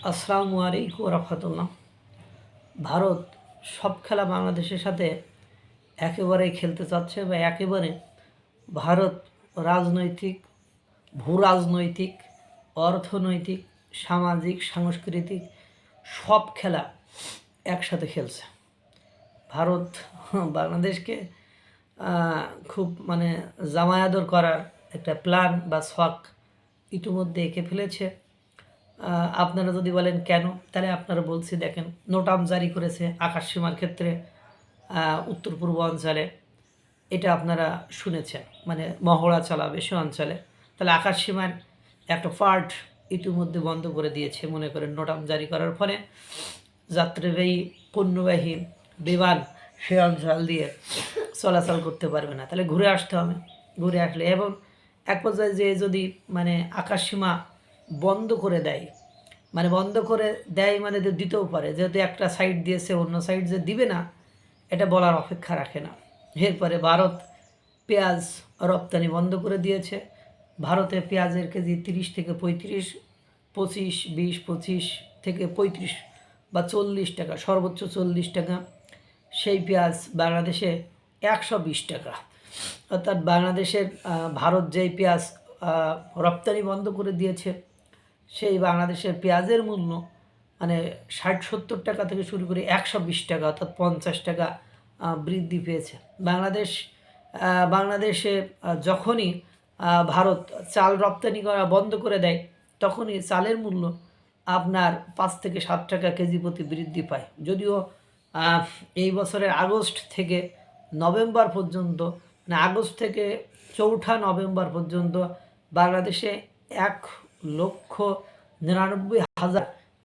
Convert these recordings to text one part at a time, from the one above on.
আসসালামু আলাইকুম রহমতুল্লাহ। ভারত সব খেলা বাংলাদেশের সাথে একেবারেই খেলতে চাচ্ছে বা একেবারে ভারত রাজনৈতিক, ভূ রাজনৈতিক, অর্থনৈতিক, সামাজিক, সাংস্কৃতিক সব খেলা একসাথে খেলছে। ভারত বাংলাদেশকে খুব জামায়াদর করার একটা প্ল্যান বা ছক ইতিমধ্যে এঁকে ফেলেছে। আপনারা যদি বলেন কেন, তাহলে আপনারা বলছি দেখেন, নোটাম জারি করেছে আকাশসীমার ক্ষেত্রে উত্তর পূর্ব অঞ্চলে। এটা আপনারা শুনেছেন, মহড়া চালাবে সে অঞ্চলে। তাহলে আকাশসীমার একটা পার্ট ইতিমধ্যে বন্ধ করে দিয়েছে। মনে করেন নোটাম জারি করার ফলে যাত্রীবাহী পণ্যবাহী বিমান সে অঞ্চল দিয়ে চলাচল করতে পারবে না। তাহলে ঘুরে আসতে হবে। ঘুরে আসলে এবং এক পর্যায়ে যে যদি আকাশসীমা বন্ধ করে দেয়, বন্ধ করে দেয় দিতেও পারে, যেহেতু একটা সাইড দিয়েছে অন্য সাইড যে দিবে না এটা বলার অপেক্ষা রাখে না। এরপরে ভারত পেঁয়াজ রপ্তানি বন্ধ করে দিয়েছে। ভারতে পেঁয়াজের কেজি 30 থেকে 35, 25, 20, 25 থেকে 35 বা 40 টাকা, সর্বোচ্চ 40 টাকা। সেই পেঁয়াজ বাংলাদেশে 120 টাকা। অর্থাৎ বাংলাদেশের ভারত যেই পেঁয়াজ রপ্তানি বন্ধ করে দিয়েছে, সেই বাংলাদেশের পেঁয়াজের মূল্য 60-70 টাকা থেকে শুরু করে 120 টাকা, অর্থাৎ 50 টাকা বৃদ্ধি পেয়েছে। বাংলাদেশে যখনই ভারত চাল রপ্তানি করা বন্ধ করে দেয়, তখনই চালের মূল্য আপনার 5 থেকে 7 টাকা কেজি প্রতি বৃদ্ধি পায়। যদিও এই বছরের আগস্ট থেকে নভেম্বর পর্যন্ত, আগস্ট থেকে 4 নভেম্বর পর্যন্ত বাংলাদেশে 1,99,000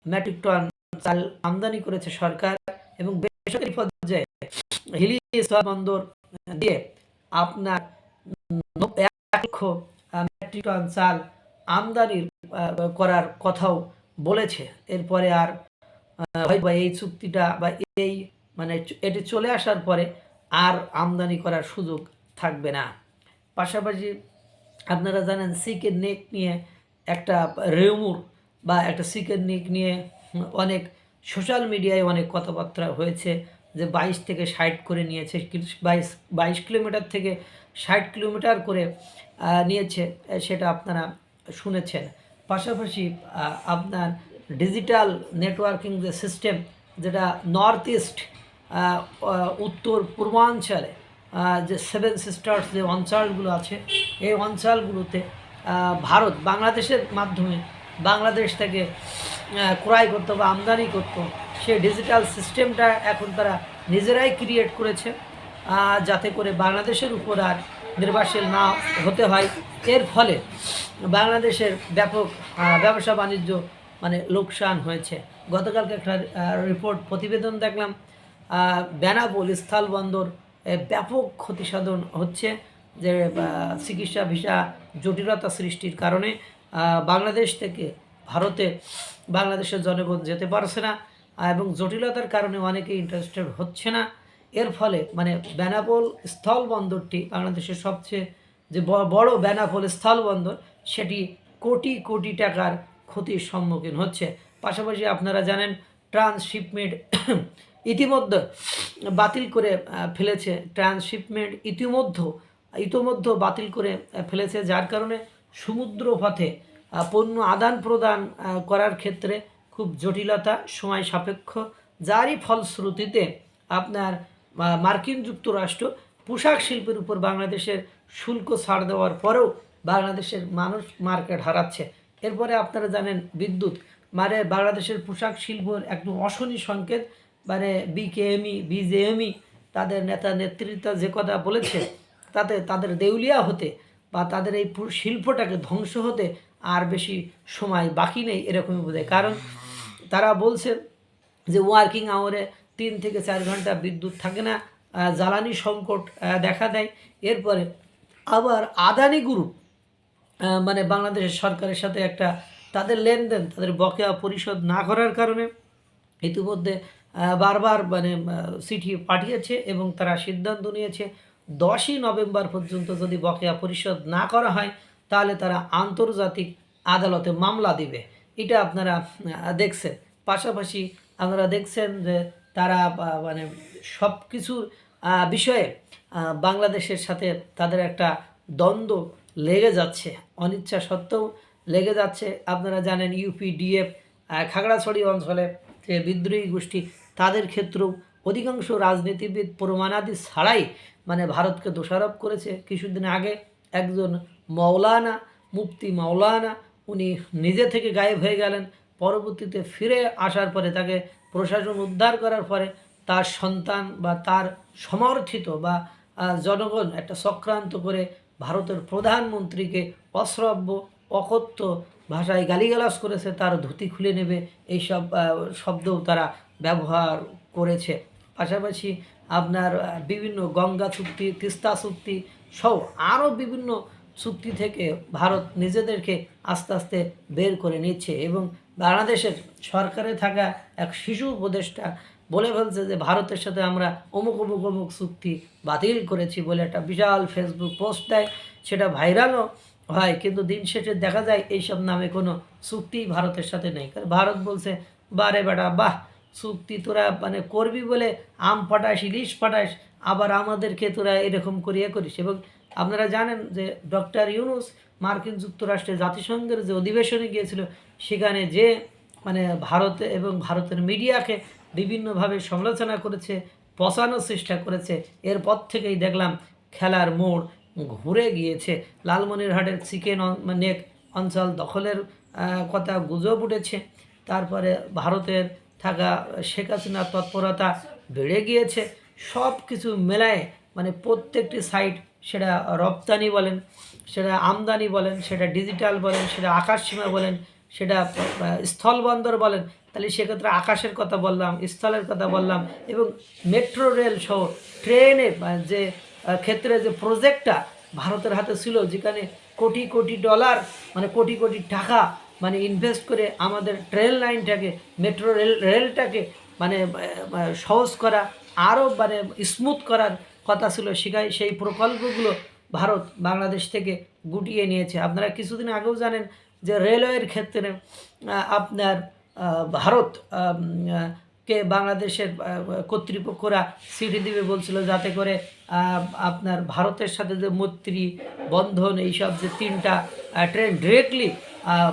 মেট্রিক টন চাল আমদানি করেছে সরকার। এবং বেসরকারি পর্যায়ে হিলি ইস্পাত বন্দর দিয়ে আপনার 1,00,000 মেট্রিক টন চাল আমদানি করার কথাও বলেছে। এরপরে আর হয়তো এই চুক্তিটা বা এই এটি চলে আসার পরে আর আমদানি করার সুযোগ থাকবে না। পাশাপাশি আপনারা জানেন চিকেন নেক নিয়ে একটা রিউমুর বা একটা চিকেন নেক নিয়ে অনেক সোশ্যাল মিডিয়ায় অনেক কথাবার্তা হয়েছে যে 22 থেকে 60 করে নিয়েছে, 22 কিলোমিটার থেকে 60 কিলোমিটার করে নিয়েছে, সেটা আপনারা শুনেছেন। পাশাপাশি আপনার ডিজিটাল নেটওয়ার্কিং যে সিস্টেম, যেটা নর্থ ইস্ট উত্তর পূর্বাঞ্চলে যে 7 সিস্টার্স যে অঞ্চলগুলো আছে, এই অঞ্চলগুলোতে ভারত বাংলাদেশের মাধ্যমে বাংলাদেশ থেকে ক্রয় করতো বা আমদানি করতো, সেই ডিজিটাল সিস্টেমটা এখন তারা নিজেরাই ক্রিয়েট করেছে, যাতে করে বাংলাদেশের উপর আর নির্ভরশীল না হতে হয়। এর ফলে বাংলাদেশের ব্যাপক ব্যবসা বাণিজ্য লোকসান হয়েছে। গতকালকে একটা রিপোর্ট প্রতিবেদন দেখলাম, বেনাপোল স্থলবন্দর ব্যাপক ক্ষতিসাধন হচ্ছে, যে চিকিৎসা ভিসা জটিলতা সৃষ্টির কারণে বাংলাদেশ থেকে ভারতে বাংলাদেশের জনগণ যেতে পারছে না, এবং জটিলতার কারণে অনেকে ইন্টারেস্টেড হচ্ছে না। এর ফলে বেনাপোল স্থলবন্দরটি বাংলাদেশের সবচেয়ে যে বড় বেনাপোল স্থলবন্দর, সেটি কোটি কোটি টাকার ক্ষতির সম্মুখীন হচ্ছে। পাশাপাশি আপনারা জানেন ট্রান্সশিপমেন্ট ইতিমধ্যে বাতিল করে ফেলেছে। ট্রান্সশিপমেন্ট ইতিমধ্যে বাতিল করে ফেলেছে, যার কারণে সমুদ্র পথে পণ্য আদান প্রদান করার ক্ষেত্রে খুব জটিলতা, সময় সাপেক্ষ, যারই ফলশ্রুতিতে আপনার মার্কিন যুক্তরাষ্ট্র পোশাক শিল্পের উপর বাংলাদেশের শুল্ক ছাড় দেওয়ার পরেও বাংলাদেশের মানুষ মার্কেট হারাচ্ছে। এরপরে আপনারা জানেন বিদ্যুৎ, বাংলাদেশের পোশাক শিল্পর একদম অশনি সংকেত, বিকেএমই বিজেএমই তাদের নেতা নেতৃত্ব যে কথা বলেছে, তাতে তাদের দেউলিয়া হতে বা তাদের এই শিল্পটাকে ধ্বংস হতে আর বেশি সময় বাকি নেই, এরকমই বোঝায়। কারণ তারা বলছে যে ওয়ার্কিং আওয়ারে 3 থেকে 4 ঘন্টা বিদ্যুৎ থাকে না, জ্বালানি সংকট দেখা দেয়। এরপরে আবার আদানি গ্রুপ বাংলাদেশের সরকারের সাথে একটা তাদের লেনদেন, তাদের বকেয়া পরিশোধ না করার কারণে ইতিমধ্যে বারবার চিঠি পাঠিয়েছে এবং তারা সিদ্ধান্ত নিয়েছে 10ই নভেম্বর পর্যন্ত যদি বকেয়া পরিশোধ না করা হয়, তাহলে তারা আন্তর্জাতিক আদালতে মামলা দিবে। এটা আপনারা দেখছেন। পাশাপাশি আপনারা দেখছেন যে তারা মানে সব কিছুর বিষয়ে বাংলাদেশের সাথে তাদের একটা দ্বন্দ্ব লেগে যাচ্ছে, অনিচ্ছা সত্ত্বেও লেগে যাচ্ছে। আপনারা জানেন ইউপিডিএফ খাগড়াছড়ি অঞ্চলে যে বিদ্রোহী গোষ্ঠী, তাদের ক্ষেত্রেও অধিকাংশ রাজনীতিবিদ প্রমাণাদি ছাড়াই মানে ভারতকে দোষারোপ করেছে। কিছুদিন আগে একজন মৌলানা, মুফতি মৌলানা, উনি নিজে থেকে গায়েব হয়ে গেলেন। পরবর্তীতে ফিরে আসার পরে তাকে প্রশাসন উদ্ধার করার পরে তার সন্তান বা তার সমর্থিত বা জনগণ একটা চক্রান্ত করে ভারতের প্রধানমন্ত্রীকে অশ্রাব্য অকথ্য ভাষায় গালিগালাজ করেছে, তার ধুতি খুলে নেবে এইসব শব্দও তারা ব্যবহার করেছে। পাশাপাশি আপনার বিভিন্ন গঙ্গা চুক্তি, তিস্তা চুক্তি সহ আরও বিভিন্ন চুক্তি থেকে ভারত নিজেদেরকে আস্তে আস্তে বের করে নিচ্ছে এবং বাংলাদেশের সরকারে থাকা এক শিশু উপদেষ্টা বলে ফেলছে যে ভারতের সাথে আমরা অমুক অমুক অমুক চুক্তি বাতিল করেছি বলে একটা বিশাল ফেসবুক পোস্ট দেয়, সেটা ভাইরালও হয়। কিন্তু দিন শেষে দেখা যায় এইসব নামে কোনো চুক্তি ভারতের সাথে নেই। কারণ ভারত বলছে বারে বেটা বাহ, চুক্তি তোরা মানে করবি বলে আম ফাটাস, ইলিশ ফাটাস, আবার আমাদেরকে তোরা এরকম করিয়ে করিস। এবং আপনারা জানেন যে ডক্টর ইউনূস মার্কিন যুক্তরাষ্ট্রে জাতিসংঘের যে অধিবেশনে গিয়েছিল, সেখানে যে মানে ভারতে এবং ভারতের মিডিয়াকে বিভিন্নভাবে সমালোচনা করেছে, পচানোর চেষ্টা করেছে। এরপর থেকেই দেখলাম খেলার মোড় ঘুরে গিয়েছে। লালমনিরহাটের চিকেন নেক অঞ্চল দখলের কথা গুজব উঠেছে। তারপরে ভারতের থাকা শেখ হাসিনার তৎপরতা বেড়ে গিয়েছে। সব কিছু মেলায় মানে প্রত্যেকটি সাইট, সেটা রপ্তানি বলেন, সেটা আমদানি বলেন, সেটা ডিজিটাল বলেন, সেটা আকাশসীমা বলেন, সেটা স্থলবন্দর বলেন, তাহলে সেক্ষেত্রে আকাশের কথা বললাম, স্থলের কথা বললাম, এবং মেট্রো রেল সহ ট্রেনের যে ক্ষেত্রে যে প্রজেক্টটা ভারতের হাতে ছিল, যেখানে কোটি কোটি ডলার মানে কোটি কোটি টাকা মানে ইনভেস্ট করে আমাদের ট্রেন লাইনটাকে, মেট্রো রেলটাকে মানে সহজ করা, আরও মানে স্মুথ করার কথা ছিল, সেই প্রকল্পগুলো ভারত বাংলাদেশ থেকে গুটিয়ে নিয়েছে। আপনারা কিছুদিন আগেও জানেন যে রেলওয়ের ক্ষেত্রে আপনার ভারত কে বাংলাদেশের কর্তৃপক্ষরা চিঠি দিবে বলছিল, যাতে করে আপনার ভারতের সাথে যে মৈত্রী বন্ধন এইসব যে 3টা ট্রেন ডিরেক্টলি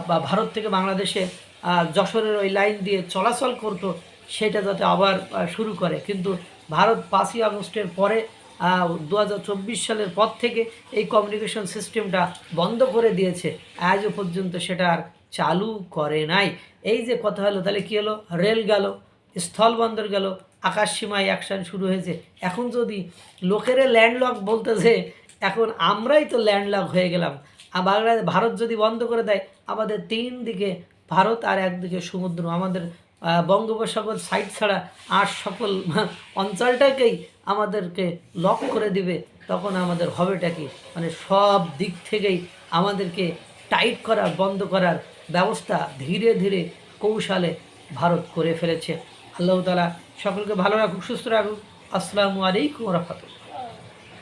বা ভারত থেকে বাংলাদেশে যশোরের ওই লাইন দিয়ে চলাচল করতো, সেটা যাতে আবার শুরু করে। কিন্তু ভারত 5ই আগস্টের পরে 2024 সালের পর থেকে এই কমিউনিকেশন সিস্টেমটা বন্ধ করে দিয়েছে, আজও পর্যন্ত সেটা আর চালু করে নাই। এই যে কথা হলো, তাহলে কী হলো? রেল গেল, স্থলবন্দর গেল, আকাশসীমায় অ্যাকশান শুরু হয়েছে। এখন যদি লোকেরা ল্যান্ডলক বলতেছে, এখন আমরাই তো ল্যান্ডলক হয়ে গেলাম। বাংলাদেশ ভারত যদি বন্ধ করে দেয়, আমাদের 3 দিকে ভারত আর একদিকে সমুদ্র, আমাদের বঙ্গোপসাগর সাইড ছাড়া আর সকল অঞ্চলটাকেই আমাদেরকে লক করে দিবে। তখন আমাদের হবেটা কি? মানে সব দিক থেকেই আমাদেরকে টাইট করার, বন্ধ করার ব্যবস্থা ধীরে ধীরে কৌশলে ভারত করে ফেলেছে। আল্লাহ তাআলা সকলকে ভালো রাখুক, সুস্থ রাখুক। আসসালামু আলাইকুম ওয়া রাহমাতুল্লাহ।